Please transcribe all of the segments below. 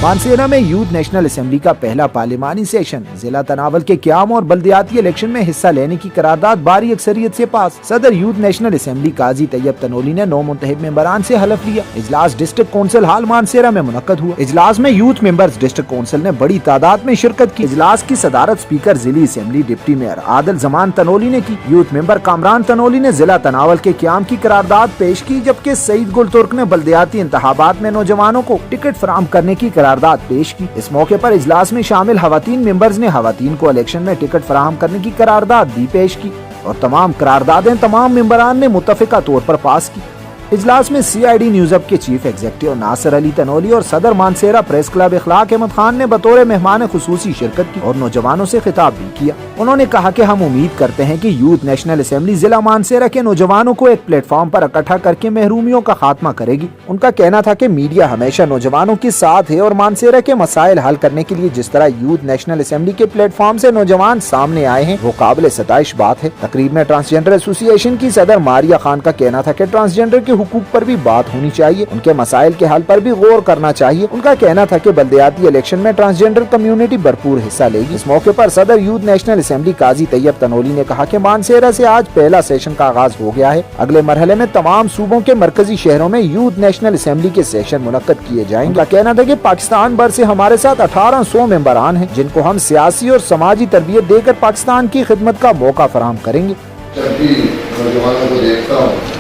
मानसेरा में youth national assembly का पहला पार्लिमानी सेशन। जिला तनावल के क्याम और बल्दियाती इलेक्शन में हिस्सा लेने की करारदाद भारी अक्सरियत से पास। सदर यूथ नेशनल असेंबली काजी तैयब तनोली ने 9 मुंतखब मेंबरान से हलफ लिया। इजलास डिस्ट्रिक्ट कौंसिल हाल मानसेरा में मुनक्कद हुआ। इजलास में यूथ मेंबर्स डिस्ट्रिक्ट कौंसिल ने बड़ी तादाद में शिरकत की। इजलास की सदारत स्पीकर जिली assembly deputy mayor Adil Zaman Tanoli ने की। यूथ मेंबर कामरान तनोली ने जिला तनावल के क्याम की करारदाद पेश की, जबकि सईद गुल तुर्क ने बल्दियाती इंतखाबात में नौजवानों को टिकट फराहम करने की करारदाद पेश की। इस मौके पर इजलास में शामिल खवातीन मेंबर्स ने खवातीन को इलेक्शन में टिकट फराहम करने की करारदाद भी पेश की और तमाम करारदादें तमाम मेंबरान ने मुत्तफिका तौर पर पास की। इजलास में CID न्यूज़ अब के चीफ एग्जीक्यूटिव नासिर अली तनोली और सदर मानसेरा प्रेस क्लब इखलाक अहमद खान ने बतौर मेहमान खुसूसी शिरकत की और नौजवानों से खिताब भी किया। उन्होंने कहा कि हम उम्मीद करते हैं कि यूथ नेशनल असेंबली जिला मानसेरा के नौजवानों को एक प्लेटफॉर्म पर इकट्ठा करके महरूमियों का खात्मा करेगी। उनका कहना था कि मीडिया हमेशा नौजवानों के साथ है और मानसेरा के मसाइल हल करने के लिए जिस तरह यूथ नेशनल असेंबली के प्लेटफॉर्म से नौजवान सामने आए हैं वो काबिल सताइश बात है। तकरीब में ट्रांसजेंडर एसोसिएशन की सदर मारिया खान का कहना था कि ट्रांसजेंडर के हुकूक पर भी बात होनी चाहिए, उनके मसाइल के हल पर भी गौर करना चाहिए। उनका कहना था कि बल्दियाती इलेक्शन में ट्रांसजेंडर कम्युनिटी भरपूर हिस्सा लेगी। इस मौके पर सदर यूथ नेशनल असेंबली काजी तैयब तनोली ने कहा कि मानसेरा से आज पहला सेशन का आगाज हो गया है। अगले मरहले में तमाम सूबों के मरकजी शहरों में यूथ नेशनल असेंबली के सेशन मुनक्कद किए जाएंगे। उनका कहना था कि पाकिस्तान भर से हमारे साथ 1800 मेंबरान हैं, जिनको हम सियासी और समाजी तरबियत देकर पाकिस्तान की खिदमत का मौका फराहम करेंगे। नौजवानों को देखता हूँ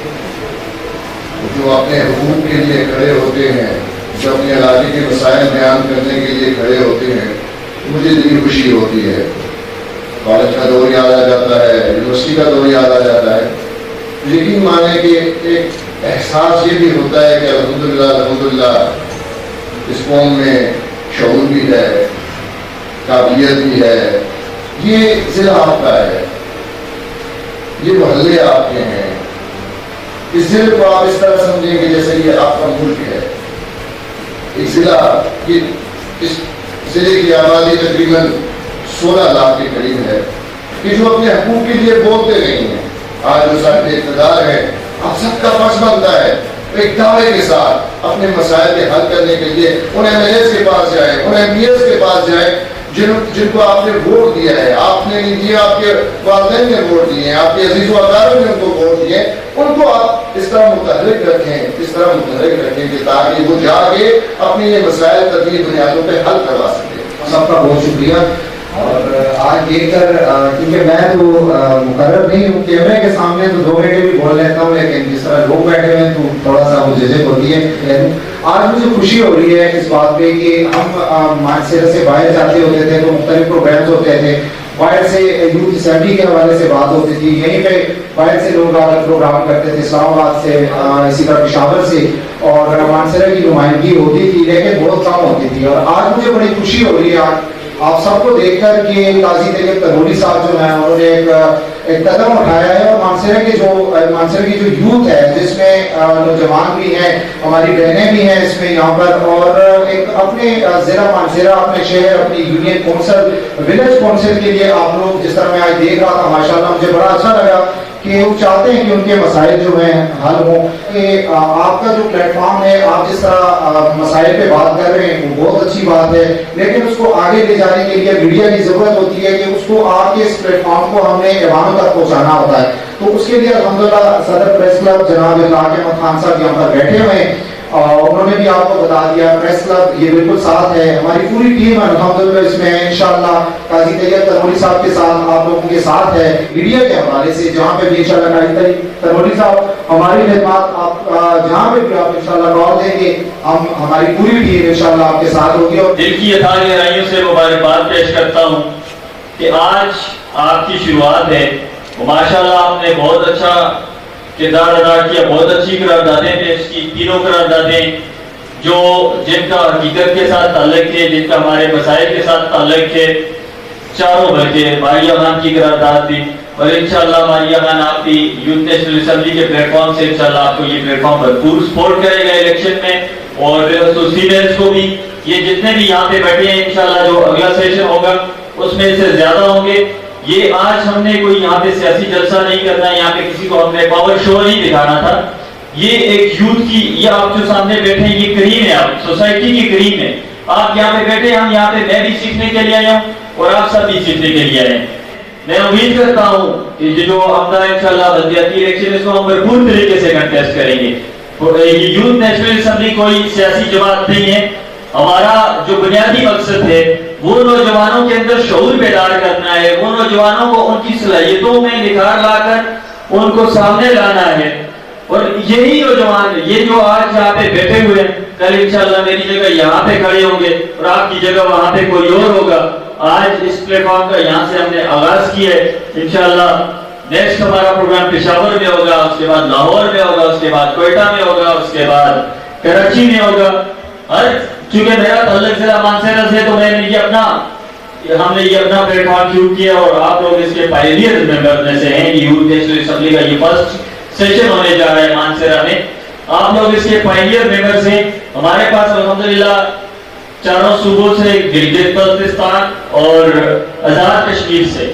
जो अपने हुकूक के लिए खड़े होते हैं, जो अपने इलाके के मसाइल बयान करने के लिए खड़े होते हैं, मुझे दिली खुशी होती है। कॉलेज का दौर याद आ जाता है, यूनिवर्सिटी का दौर याद आ जाता है। लेकिन माने कि एक एहसास ये भी होता है कि अल्हम्दुलिल्लाह इस कौम में शऊर भी है, काबिलियत भी है। ये जिला आपका है, ये मोहल्ले आपके हैं। इस जिले को आप इस तरह समझेंगे जैसे ये आपका मुल्क है। एक जिला, ये इस जिले की आबादी तकरीबन 16 लाख के करीब है कि जो अपने हकूक के लिए बोलते नहीं हैं। आज जो सारे इक़्तिदार है, आप सबका फर्ज बनता है एक दावे के साथ अपने मसाइल के हल करने के लिए उन MLAs के पास जाए, उन MPs के पास जाए जिनको आपने वोट दिया है। आपने नहीं दिया, आपके वालिदैन ने वोट दिए हैं, आपके अजीज़ व अक़ारिब ने उनको वोट दिए, उनको आप इस तरह मुतहर्रिक रखें कि ताकि वो जाके अपने ये मसाइल तदबीर बुनियादों पे हल करवा सके। सबका बहुत शुक्रिया। और आज देखकर क्योंकि मैं तो मुकर्रर नहीं हूँ कैमरे के सामने, तो 2 घंटे भी बोल लेता हूँ, लेकिन जिस तरह लोग बैठे हुए हैं तो थोड़ा सा वो झिझक होती है। आज मुझे खुशी हो रही है इस बात पे कि हम मानसेरा से बाहर जाते होते थे तो मुख्तलिफ प्रोग्राम्स होते थे, बाहर से यूथ असेंबली के हवाले से बात होती थी, यहीं पे बाहर से लोग आकर प्रोग्राम करते थे, इस्लामाबाद से, इसी तरह पेशावर से, और मानसेरा की नुमाइंदगी होती थी, लेकिन बहुत कम होती थी। और आज मुझे बड़ी खुशी हो रही है आप सबको देखकर कि काजी तैयब तनोली साहब जो है उन्होंने एक कदम उठाया है और मानसेरा की जो यूथ है, जिसमें नौजवान भी हैं, हमारी बहनें भी हैं इसमें यहाँ पर, और एक अपने जिला मानसेरा, अपने शहर, अपनी यूनियन कौंसिल, विलेज कौंसिल के लिए आप लोग जिस तरह मैं आज देख रहा था, माशाल्लाह मुझे बड़ा अच्छा लगा कि वो चाहते हैं कि उनके मसाइल जो हैं हल हों। कि आपका जो प्लेटफॉर्म है, आप जिस तरह मसाइल पे बात कर रहे हैं वो बहुत अच्छी बात है, लेकिन उसको आगे ले जाने के लिए मीडिया की जरूरत होती है कि उसको आपके इस प्लेटफॉर्म को हमने ऐवानों तक पहुँचाना होता है। तो उसके लिए अल्हम्दुलिल्लाह सदर प्रेस क्लब जनाब इखलाक अहमद खान साहब यहाँ पर बैठे हुए हैं, उन्होंने भी आपको बता दिया। प्रेस क्लब ये बिल्कुल साथ है, हमारी पूरी टीम अल्हम्दुलिल्लाह इसमें इंशाअल्लाह काजी तैयब तनोली साहब के साथ आप लोगों के साथ है। मीडिया के हवाले से जहाँ पे भी इंशाअल्लाह काजी तैयब तनोली साहब हमारी खिदमत आप जहाँ पे भी आप इंशाअल्लाह कॉल देंगे, हम हमारी पूरी टीम इंशाअल्लाह आपके साथ होगी। और दिल की अथाह गहराइयों से मुबारकबाद पेश करता हूँ कि आज आपकी शुरुआत है। माशाअल्लाह आपने बहुत अच्छा किरदार अदा किया, बहुत अच्छी करारदादें पेश की, तीनों करारदादें जो जिनका हकीकत के साथ ताल्लुक थे, जिनका हमारे मसाइल के साथ ताल्लुक थे, चारों बल्कि मारिया खान की करारदाद थी। और इंशाअल्लाह मारिया खान आपकी यूथ नेशनल असेंबली के प्लेटफॉर्म से इंशाअल्लाह आपको ये प्लेटफॉर्म भरपूर सपोर्ट करेगा इलेक्शन में। और तो सीनियर्स को भी, ये जितने भी यहाँ पे बैठे हैं, इंशाअल्लाह जो अगला सेशन होगा उसमें से ज्यादा होंगे। ये आज हमने कोई यहाँ पे सियासी जलसा नहीं करना, यहाँ पे किसी को हमने पावर शो नहीं दिखाना था। ये एक यूथ की, ये आप जो सामने बैठे हैं ये करीम है, आप सोसाइटी की करीम है। آپ یہاں پہ بیٹھے, ہم یہاں پہ میں بھی سیکھنے کے لیے آیا ہوں اور آپ سب بھی سیکھنے کے لیے آئے ہیں. میں امید کرتا ہوں کہ جو اپنا انشاءاللہ بلدیاتی الیکشن اس کو ہم بھرپور طریقے سے کنٹیسٹ کریں گے. یوتھ نیشنل اسمبلی کوئی سیاسی جماعت نہیں ہے. ہمارا جو بنیادی مقصد ہے وہ نوجوانوں کے اندر شعور بیدار کرنا ہے, وہ نوجوانوں کو ان کی صلاحیتوں میں نکھار لا کر ان کو سامنے لانا ہے. اور یہی نوجوان, یہ جو آج یہاں پہ بیٹھے ہوئے ہیں, کل انشاءاللہ میری جگہ یہاں پہ کھڑے ہوں گے اور آپ کی جگہ وہاں پہ کوئی اور ہوگا. آج اس پلیٹ فارم کا یہاں سے ہم نے آغاز کیا ہے. انشاءاللہ نیکسٹ ہمارا پروگرام پشاور میں ہوگا, اس کے بعد لاہور میں ہوگا, اس کے بعد کوئٹہ میں ہوگا, اس کے بعد کراچی میں ہوگا. چونکہ میرا تعلق ضلع مانسہرہ سے, تو میں نے ہم نے یہ اپنا پلیٹ فارم شروع کیا اور آپ لوگ اس کے پائنیئر ممبر میں سے ہیں. یوتھ نیشنل اسمبلی کا یہ فرسٹ سیشن ہونے جا رہا ہے مانسہرہ میں. آپ لوگ اس کے پائنیئر ممبرز ہیں. ہمارے پاس الحمدللہ چاروں صوبوں سے, گلگت بلتستان اور آزاد کشمیر سے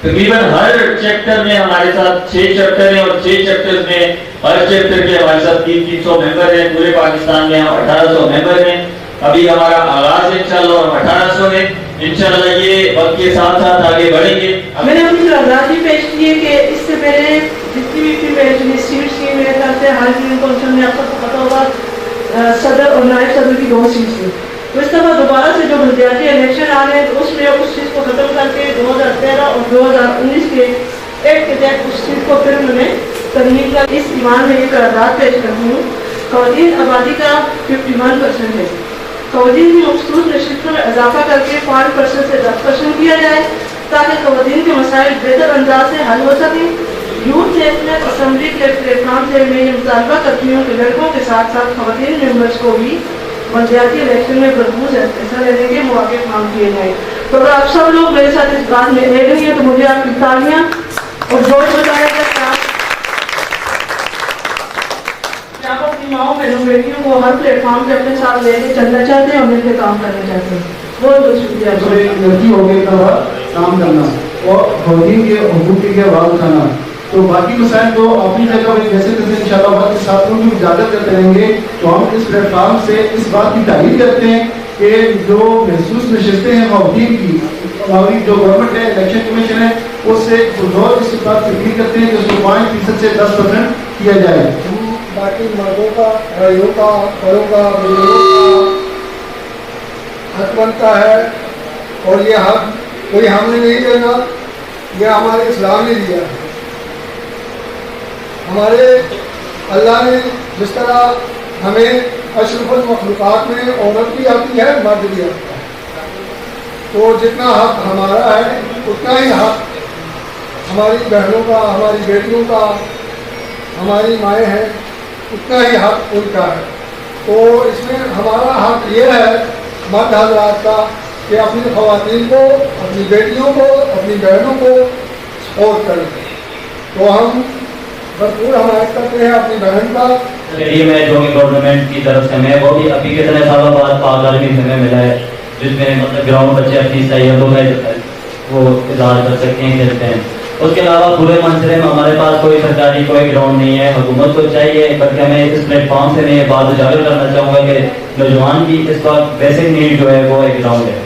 تقریباً ہر چیپٹر میں ہمارے ساتھ 6 چیپٹر ہیں, اور 6 چیپٹرز میں ہر چیپٹر کے ہمارے ساتھ 300 ممبر ہیں. پورے پاکستان میں ہم 1800 ممبر ہیں. ابھی ہمارا آغاز ہے انشاءاللہ, اور 1800 میں انشاءاللہ یہ وقت کے ساتھ ساتھ آگے بڑھیں گے. میں نے اپنی کاغذات بھی پیش کیے کہ اس سے پہلے جتنی بھی سیٹس کی میرے خیال سے ہر کونسل میں آپ کو پتہ ہوگا صدر اور نائب صدر کی 2 سیٹس تھیں. تو اس دفعہ دوبارہ سے جو بلدیاتی الیکشن آ رہے ہیں تو اس میں اس چیز کو ختم کر کے 2013 اور 2019 کے ایکٹ کے تحت اس چیز کو پھر انہوں نے ترمیم کر اس ایوان میں یہ قرارداد پیش کرتی ہوں. خواتین آبادی کا 51% ہے. خواتین کی مخصوص نشستوں میں اضافہ کر کے 5% سے 10% کیا جائے تاکہ خواتین کے مسائل بہتر انداز سے حل ہو سکیں. یوتھ نیشنل اسمبلی کے پلیٹ فارم سے میں یہ مطالبہ کرتی ہوں کہ لڑکوں کے ساتھ ساتھ خواتین ممبرس کو بھی بلدیاتی الیکشن میں بھرپور حصہ لینے کے مواقع فراہم کیے جائیں. تو اگر آپ سب لوگ میرے ساتھ اس بات میں لے رہی ہیں تو مجھے آپ کی تالیاں اور جوش بتایا جائے. آپ اپنی ماؤں بہنوں بیٹیوں کو ہر پلیٹ فارم سے اپنے ساتھ لے کے چلنا چاہتے ہیں اور مل کے کام کرنا چاہتے ہیں. بہت بہت شکریہ. لڑکی ہو گئی کا کام کرنا اور خواتین کے حقوق کی آواز اٹھانا. تو باقی مسائل تو اپنی جگہ جیسے تیسے انشاءاللہ وقت کے ساتھ ان کی اجازت کرتے رہیں گے. تو ہم اس پلیٹ فارم سے اس بات کی تائید کرتے ہیں کہ جو محسوس نشستیں ہیں خواتین کی, ہماری جو گورنمنٹ ہے, الیکشن کمیشن ہے, اس سے بہت اس بات کی اپیل کرتے ہیں کہ اس کو 5% سے 10% کیا جائے. باقی مردوں کا, بھائیوں کا, بڑوں کا, بزرگوں کا حق بنتا ہے. اور یہ حق کوئی ہم نے نہیں دینا, یہ ہمارے اسلام نے دیا. ہمارے اللہ نے جس طرح ہمیں اشرف المخلوقات میں عورت بھی آتی ہے, مرد بھی آتا ہے, تو جتنا حق ہمارا ہے اتنا ہی حق ہماری بہنوں کا, ہماری بیٹیوں کا, ہماری مائیں ہیں, اتنا ہی حق ان کا ہے. تو اس میں ہمارا حق یہ ہے مرد حضرات کا کہ اپنی خواتین کو, اپنی بیٹیوں کو, اپنی بہنوں کو سپورٹ کریں. تو ہم بھرپور حمایت کرتے ہیں اپنی بہن کا. یہ میں جو گورنمنٹ کی طرف سے میں وہ بھی ابھی کتنے سالوں بعد پاک عالمی ہمیں ملا ہے, جس میں مطلب گراؤنڈ بچے اپنی صلاحیتوں میں وہ اظہار کر سکتے ہیں, کھیلتے ہیں. اس کے علاوہ پورے منصرے میں ہمارے پاس کوئی سرکاری کوئی گراؤنڈ نہیں ہے. حکومت کو چاہیے, بلکہ میں اس پلیٹ فارم سے میں یہ بات اجاگر کرنا چاہوں گا کہ نوجوان کی اس وقت بیسک نیڈ جو ہے وہ ایک گراؤنڈ ہے,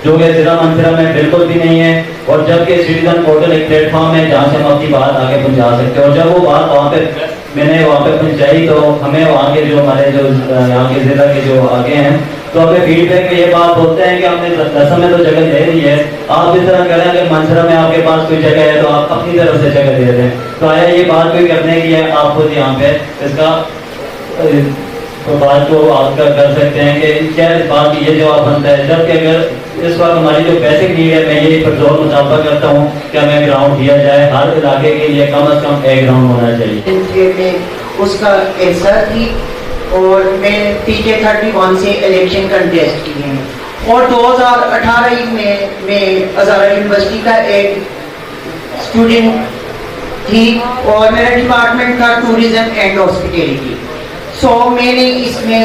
جو کہ ضلع منصرہ میں بالکل بھی نہیں ہے. اور جبکہ سٹیزن پورٹل ایک پلیٹ فارم ہے جہاں سے ہم اپنی بات آگے پہنچا سکتے ہیں. اور جب وہ بات وہاں پہ میں نے وہاں پہ پہنچائی تو ہمیں وہاں کے جو ہمارے جو یہاں کے ضلع کے جو آگے ہیں تو ہمیں فیڈ بیک میں یہ بات بولتے ہیں کہ ہم نے لسم میں تو جگہ دے دی ہے, آپ اس طرح کریں کہ منصرہ میں آپ کے پاس کوئی جگہ ہے تو آپ اپنی طرف سے جگہ دے دیں. تو آیا یہ بات کوئی کرنے کی ہے, آپ خود یہاں پہ اس کا بات کو آپ کر سکتے ہیں کہ کیا اس بات کی یہ جواب بنتا ہے. جبکہ اگر اس وقت ہماری جو بیسک نیڈ ہے, میں یہ پر زور مطالبہ کرتا ہوں کہ ہمیں گراؤنڈ دیا جائے, ہر علاقے کے لیے کم از کم ایک گراؤنڈ ہونا چاہیے. میں اس کا حصہ تھی اور میں PK31 سے الیکشن کنٹیسٹ کیے ہیں. اور 2018 میں ہزارہ یونیورسٹی کا ایک اسٹوڈنٹ تھی اور میرا ڈپارٹمنٹ تھا ٹورزم اینڈ ہاسپٹیلٹی. سو میں نے اس میں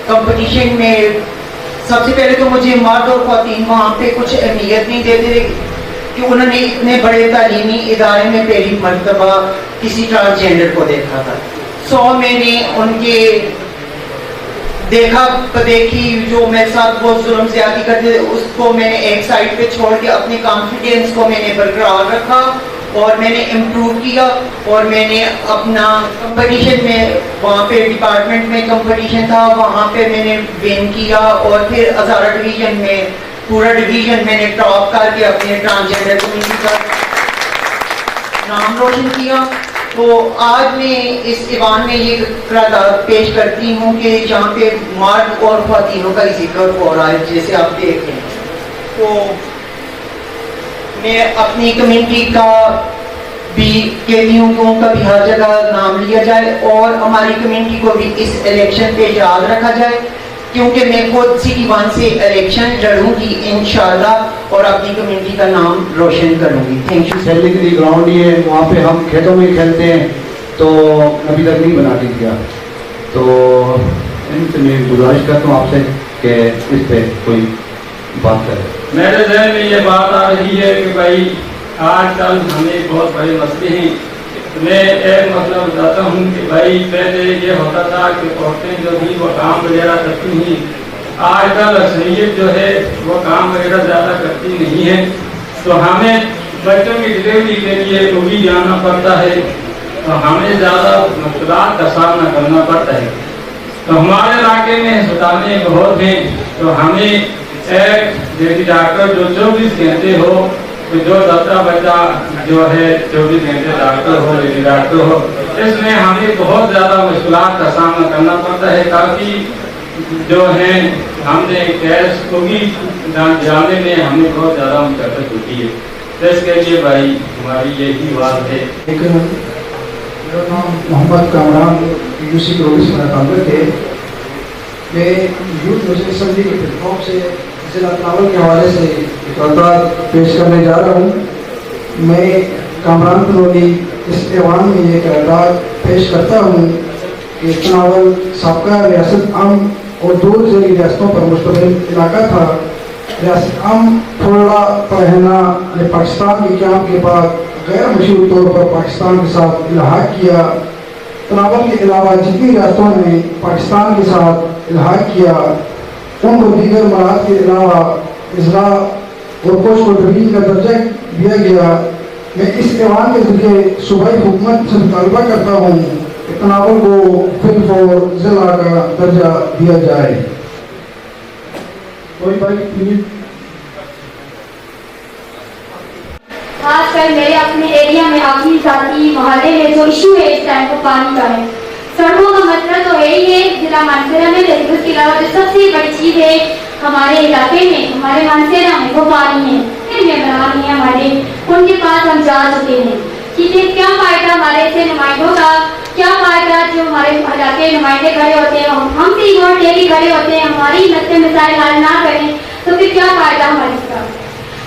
کمپٹیشن میں سب سے پہلے تو مجھے مرد اور خواتین وہاں پہ کچھ اہمیت نہیں دیتے تھے کہ انہوں نے اتنے بڑے تعلیمی ادارے میں پہلی مرتبہ کسی ٹرانسجینڈر کو دیکھا تھا. سو میں نے ان کے देखा देखी जो मेरे साथ वो जुल्म ज्यादती करते थे उसको मैंने एक साइड पे छोड़ के अपने कॉन्फिडेंस को मैंने बरकरार रखा और मैंने इम्प्रूव किया और मैंने अपना कंपटीशन में वहाँ पे डिपार्टमेंट में कंपटीशन था वहाँ पे मैंने विन किया और फिर हज़ारा डिवीजन में पूरा डिवीजन मैंने टॉप करके अपने ट्रांसजेंडर कम्युनिटी का नाम रोशन किया। तो आज मैं इस ईवान में ये करारदाद पेश करती हूँ कि जहाँ पे मर्द और ख्वातीनों का जिक्र हो रहा है जैसे आप देख रहे हैं, तो मैं अपनी कम्युनिटी का भी कहती हूँ कि उनका भी हर जगह नाम लिया जाए और हमारी कम्युनिटी को भी इस इलेक्शन पे याद रखा जाए क्योंकि मैं खुद सिटी 1 से इलेक्शन लड़ूंगी इंशाल्लाह और अपनी कम्युनिटी का नाम रोशन करूंगी। Thank you. खेलने के लिए ग्राउंड ही है, वहाँ पे हम खेतों में खेलते हैं, तो अभी तक नहीं बना के दिया। तो इनसे मैं गुजारिश करता हूँ आपसे कि इस पे कोई बात करें। मेरे ज़हन में ये बात आ रही है कि भाई आजकल हमें बहुत बड़े मसले हैं। मैं एक मतलब बताता हूँ कि भाई पहले ये होता था कि औरतें जो भी वो काम वगैरह करती हैं, आजकल अक्सरियत जो है वो काम वगैरह ज़्यादा करती नहीं है, तो हमें बच्चों की डिलीवरी के लिए वो भी जाना पड़ता है, तो हमें ज़्यादा मुश्किलात का सामना करना पड़ता है। तो हमारे इलाके में अस्पतालें बहुत हैं, तो हमें एक लेडी डॉक्टर जो 24 घंटे हो, तो जो दफ्तर बच्चा जो है 24 घंटे डॉक्टर हो, लेडी डॉक्टर हो, इसमें हमें बहुत ज़्यादा मुश्किलात का सामना करना पड़ता है। काफ़ी जो है हमने कैश को भी जाने में हमें बहुत ज़्यादा मशक्क़त होती है, तो इसके लिए भाई हमारी यही बात है। मेरा नाम मोहम्मद कामरान यूसी प्रोविंस में ताल्लुक है। मैं यूथ मुस्लिम असम्बली के प्लेटफॉर्म से ज़िला तनावल के हवाले से इकरारदाद पेश करने जा रहा हूँ। मैं कामरान तनोली इस ऐवान में ये इकरारदाद पेश करता हूँ कि तनावल साबका रियासत आम और दूर ज़िली रियासतों पर मुश्तमिल इलाका था। रियासत आम थोड़ा पहना ने पाकिस्तान के क़याम के बाद गैर मशहूर तौर पर पाकिस्तान के साथ इल्हाक किया। तनावल के अलावा जितनी रियासतों ने पाकिस्तान के साथ इल्हाक किया उनको दीगर मराहत के अलावा इजरा और पोस्ट को डिवीजन का दर्जा दिया गया। मैं इस ऐवान के जरिए सूबाई हुकूमत से मुतालबा करता हूँ कि तनावल को फिल्म और ज़िला का दर्जा दिया जाए। कोई भाई प्लीज। खासकर मेरे अपने एरिया में आखिरी साथी मोहल्ले में जो इशू है इस टाइम को पानी का है। सड़कों का मसला तो है ही है जिला मानसेरा में, लेकिन उसके अलावा जो सबसे बड़ी चीज़ है हमारे इलाके में, हमारे मानसेरा में, वो पानी है। मेंबरान है हमारे, उनके पास हम जा चुके हैं कि क्या फायदा हमारे से नुमाइंदों का, क्या फायदा जो हमारे इलाके नुमाइंदे खड़े होते हैं, हम भी वोट डेली खड़े होते हैं, हमारी मसले मसाइल हल ना करें तो फिर क्या फायदा हमारे इसका।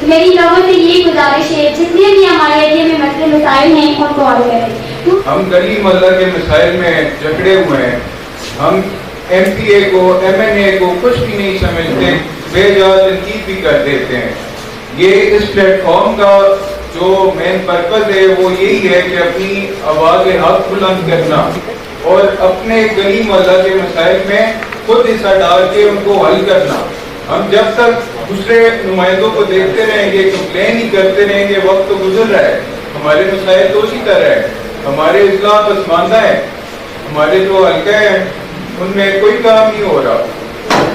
मेरी लोगों से यही गुजारिश है जितने भी हमारे एरिया में मसले मसाइल हैं उनको हल करें। हम गली मोहल्ला के मसाइल में जकड़े हुए हैं, हम MPA को MNA को कुछ भी नहीं समझते, बेजा तनकीद भी कर देते हैं। ये इस प्लेटफॉर्म का जो मेन पर्पज है वो यही है कि अपनी आवाज़ हक बुलंद करना और अपने गली मोहल्ला के मसाइल में खुद हिस्सा डाल के उनको हल करना। हम जब तक दूसरे नुमाइंदों को देखते रहेंगे, कंप्लेन ही करते रहेंगे, वक्त तो गुजर रहा है, हमारे मसाइल तो उसी तरह है, हमारे इस्लाह पसमानदा है, हमारे जो हल्के हैं उनमें कोई काम नहीं हो रहा।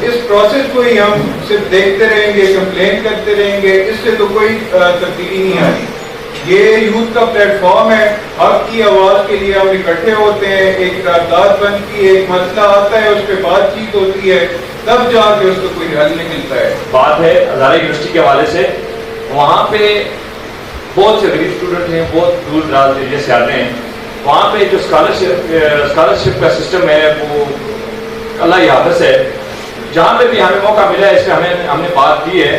इस प्रोसेस को ही हम सिर्फ देखते रहेंगे, कंप्लेन करते रहेंगे, इससे तो कोई तब्दीली नहीं आनी। ये यूथ का प्लेटफॉर्म है, हक की आवाज़ के लिए हम इकट्ठे होते हैं, एक करारदाद बनती है, एक मसला आता है, उस पर बातचीत होती है, तब जाके उसको कोई हल निकलता है। बात है हज़ारा यूनिवर्सिटी के हवाले से, वहाँ पे बहुत से गरीब स्टूडेंट हैं, बहुत दूर दराज एरिया से आते हैं। वहाँ पे जो स्कॉलरशिप का सिस्टम है वो अल्लाह ही हाफ़िज़ है। जहाँ पे भी हमें मौका मिला है इस पर हमने बात की है।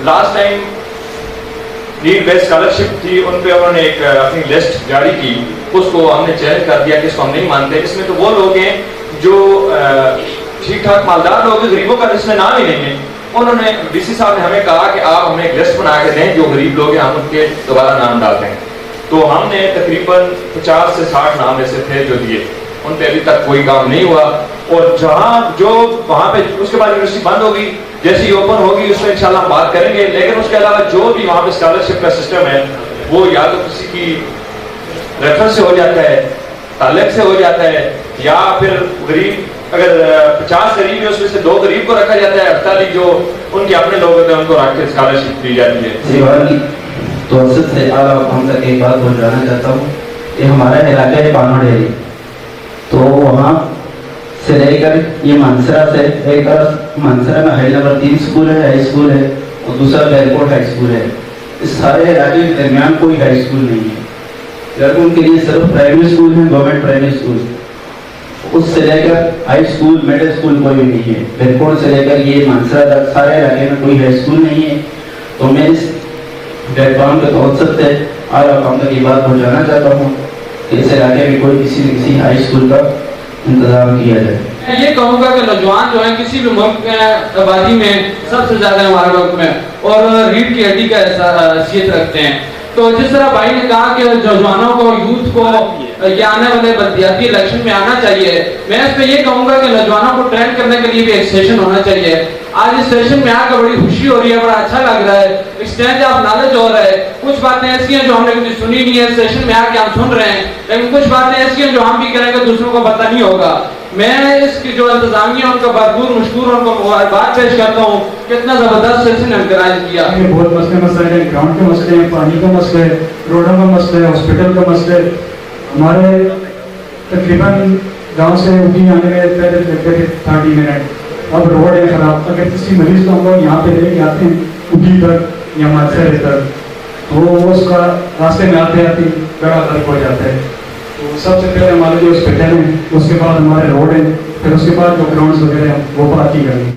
Last time need based scholarship थी, उन पर उन्होंने एक अपनी लिस्ट जारी की, उसको हमने चैलेंज कर दिया कि इसको हम नहीं मानते। इसमें तो वो लोग हैं जो ठीक ठाक मालदार लोग, गरीबों का इसमें नाम ही नहीं है। उन्होंने DC साहब ने हमें कहा कि आप हमें एक लिस्ट बना के दें, जो गरीब लोग हैं हम उनके दोबारा नाम डालते हैं। तो हमने तकरीबन 50 से 60 नाम ऐसे थे जो दिए, उन पर अभी तक कोई काम नहीं हुआ। اور جہاں جو وہاں پہ اس کے بعد یونیورسٹی بند ہوگی، جیسی اوپن ہوگی اس میں انشاءاللہ ہم بات کریں گے. لیکن اس کے علاوہ جو بھی وہاں پہ اسکالرشپ کا سسٹم ہے وہ یا تو کسی کی ریفرنس سے ہو جاتا ہے، تعلق سے ہو جاتا ہے، یا پھر غریب اگر 50 غریب ہے اس میں سے 2 غریب کو رکھا جاتا ہے، 48 جو ان کے اپنے لوگ ہوتے ہیں ان کو رکھ کے اسکالرشپ دی جاتی ہے. سیوال کی توسط سے اعلیٰ مقام تک ایک بات پہنچانا چاہتا ہوں کہ ہمارا علاقہ ہے پانو ڈیری، تو وہاں سے لے کر یہ مانسرا سے ایک مانسرا میں ہائی نمبر 3 اسکول ہے، ہائی اسکول ہے، اور دوسرا بیرکوٹ ہائی اسکول ہے. اس سارے علاقے کے درمیان کوئی ہائی اسکول نہیں ہے. لڑکوں کے لیے صرف پرائمری اسکول ہیں، گورنمنٹ پرائمری اسکول. اس سے لے کر ہائی اسکول مڈل اسکول کوئی بھی نہیں ہے. بیرکوٹ سے لے کر یہ مانسرا تک سارے علاقے میں کوئی ہائی اسکول نہیں ہے. تو میں اس پلیٹ فارم کے توسط سے اعلیٰ مقام تک یہ بات پہنچانا چاہتا ہوں کہ اس علاقے میں کوئی کسی نہ کسی ہائی اسکول کا انتظام کیا جائے. میں یہ کہوں گا کہ نوجوان جو ہیں کسی بھی ملک میں آبادی میں سب سے زیادہ ہمارے ملک میں اور ریڑھ کی ہڈی کا حیثیت رکھتے ہیں. تو جس طرح بھائی نے کہا کہ نوجوانوں کو، یوتھ کو یہ آنے والے بلدیاتی الیکشن میں آنا چاہیے، میں اس پہ یہ کہوں گا کہ نوجوانوں کو ٹرین کرنے کے لیے بھی ایک سیشن ہونا چاہیے. آج اس سیشن میں آ کر بڑی خوشی ہو رہی ہے، بڑا اچھا لگ رہا ہے، ایکسچینج آف نالج ہو رہا ہے. کچھ باتیں ایسی ہیں جو ہم نے کبھی سنی نہیں ہے، سیشن میں آ کے ہم سن رہے ہیں، لیکن کچھ باتیں ایسی ہیں جو ہم بھی کریں گے دوسروں کو پتہ نہیں ہوگا. میں اس کی جو انتظامیہ ان کا بھرپور مشکور ان کو مبارکباد پیش کرتا ہوں کہ اتنا زبردست سیشن آرگنائز کیا. بہت مسئلے ہیں، گراؤنڈ کے مسئلے ہیں، پانی کا مسئلہ ہے، روڈوں کا مسئلہ ہے، ہاسپٹل کا مسئلہ ہے. ہمارے تقریباً گاؤں سے اٹھی آنے میں پیدل لگتے تھے 30 منٹ. اب روڈ ہے خراب. اگر کسی مریض کو ہم لوگ یہاں پہ لے کے آتے ہیں اٹھی تک یا مانسرے تک، تو اس کا راستے میں آتے آتے بڑا فرق ہو جاتا ہے. تو سب سے پہلے ہمارے جو ہاسپٹل ہیں، اس کے بعد ہمارے روڈ ہیں، پھر اس کے بعد جو گراؤنڈس وغیرہ ہیں وہ بات ہی کریں.